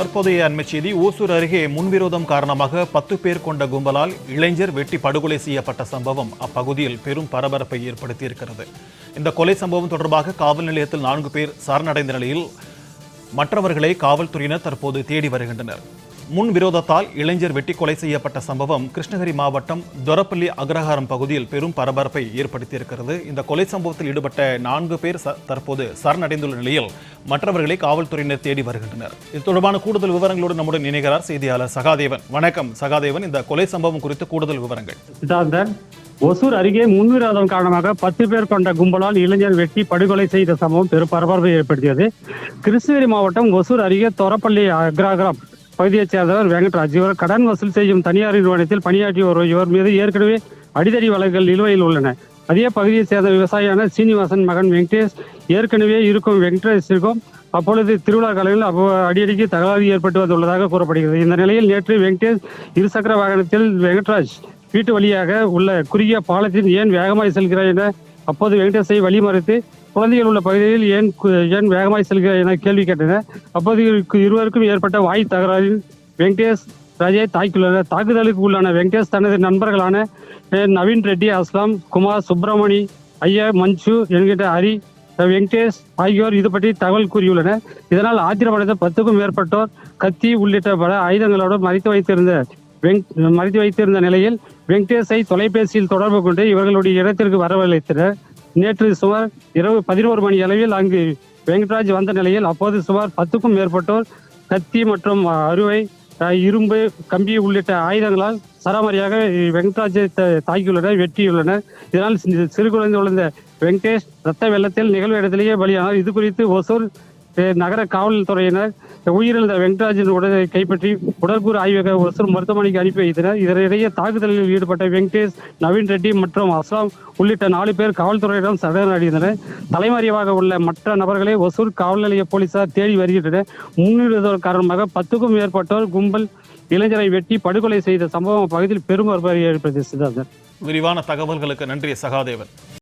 தற்போதைய அண்மை செய்தி. ஓசூர் அருகே முன்விரோதம் காரணமாக 10 பேர் கொண்ட கும்பலால் இளைஞர் வெட்டி படுகொலை செய்யப்பட்ட சம்பவம் அப்பகுதியில் பெரும் பரபரப்பை ஏற்படுத்தியிருக்கிறது. இந்த கொலை சம்பவம் தொடர்பாக காவல் நிலையத்தில் 4 பேர் சரணடைந்த நிலையில் மற்றவர்களை காவல்துறையினர் தற்போது தேடி வருகின்றனர். முன் விரோதத்தால் இளைஞர் வெட்டி கொலை செய்யப்பட்ட சம்பவம் கிருஷ்ணகிரி மாவட்டம் தொரப்பள்ளி அக்ரஹாரம் பகுதியில் பெரும் பரபரப்பை ஏற்படுத்தியிருக்கிறது. இந்த கொலை சம்பவத்தில் ஈடுபட்ட 4 பேர் தற்போது சரணடைந்துள்ள நிலையில் மற்றவர்களை காவல்துறையினர் தேடி வருகின்றனர். இது தொடர்பான கூடுதல் விவரங்களோடு நம்முடன் இணைகிறார் செய்தியாளர் சகாதேவன். வணக்கம் சகாதேவன், இந்த கொலை சம்பவம் குறித்து கூடுதல் விவரங்கள். ஒசூர் அருகே முன்விரோதம் காரணமாக 10 பேர் கொண்ட கும்பலால் இளைஞர் வெட்டி படுகொலை செய்த சம்பவம் பெரும் பரபரப்பை ஏற்படுத்தியது. கிருஷ்ணகிரி மாவட்டம் ஒசூர் அருகே தொரப்பள்ளி அக்ரஹாரம் பகுதியைச் சேர்ந்தவர் வெங்கட்ராஜ். இவர் கடன் வசூல் செய்யும் தனியார் நிறுவனத்தில் பணியாற்றி வருவர். இவர் மீது ஏற்கனவே அடிதடி வழக்குகள் நிலுவையில் உள்ளன. அதே பகுதியைச் சேர்ந்த விவசாயியான சீனிவாசன் மகன் வெங்கடேஷ் ஏற்கனவே இருக்கும் வெங்கடேஷிற்கும் அப்பொழுது திருவிழா காலங்களில் அடிக்கடிக்கு தகராறு ஏற்பட்டு வந்துள்ளதாக கூறப்படுகிறது. இந்த நிலையில் நேற்று வெங்கடேஷ் இருசக்கர வாகனத்தில் வெங்கட்ராஜ் வீட்டு வழியாக உள்ள குறுகிய பாலத்தில் ஏன் வேகமாய் செல்கிறார் என அப்போது வெங்கடேஷை வழிமறித்து குழந்தைகள் உள்ள பகுதியில் ஏன் வேகமாய் செல்கிறார் என கேள்வி கேட்டனர். அப்போது இருவருக்கும் ஏற்பட்ட வாய் தகராறில் வெங்கடேஷ் ராஜை தாக்கியுள்ளனர். தாக்குதலுக்கு உள்ளான வெங்கடேஷ் தனது நண்பர்களான நவீன் ரெட்டி, அஸ்லாம், குமார், சுப்பிரமணி, ஐயா, மஞ்சு என்கிற ஹரி, வெங்கடேஷ் ஆகியோர் இது பற்றி தகவல் கூறியுள்ளனர். இதனால் ஆத்திரமடைந்த 10க்கும் மேற்பட்டோர் கத்தி உள்ளிட்ட பல ஆயுதங்களோடு மறைத்து வைத்திருந்த நிலையில் வெங்கடேஷை தொலைபேசியில் தொடர்பு கொண்டு இவர்களுடைய இடத்திற்கு வரவழைத்தனர். நேற்று சுமார் இரவு 11 மணி அளவில் அங்கு வெங்கட்ராஜ் வந்த நிலையில் அப்போது சுமார் 10க்கும் மேற்பட்டோர் கத்தி மற்றும் அருவை, இரும்பு, கம்பி உள்ளிட்ட ஆயுதங்களால் சராமரியாக வெங்கட்ராஜை தாக்கியுள்ளனர், வெட்டியுள்ளனர். இதனால் சிறு குழந்தை உள்ள வெங்கடேஷ் ரத்த வெள்ளத்தில் நிகழ்வு இடத்திலேயே பலியானார். இது குறித்து ஒசூர் நகர காவல்துறையினர் உயிரிழந்த வெங்கட்ராஜின் உடலை கைப்பற்றி உடற்கூறு ஆய்வக ஒசூர் மருத்துவமனைக்கு அனுப்பி வைத்தனர். இதனிடையே தாக்குதலில் ஈடுபட்ட வெங்கடேஷ், நவீன் ரெட்டி மற்றும் அஸ்லாம் உள்ளிட்ட 4 பேர் காவல்துறையிடம் சரணடைந்தனர். தலைமறைவாக உள்ள மற்ற நபர்களை ஒசூர் காவல் நிலைய போலீசார் தேடி வருகின்றனர். முன்னிறுத்தல் காரணமாக 10க்கும் மேற்பட்டோர் கும்பல் இளைஞரை வெட்டி படுகொலை செய்த சம்பவம் பகுதியில் பெரும் பரபரப்பை ஏற்படுத்தியது. விரிவான தகவல்களுக்கு நன்றி சகாதேவன்.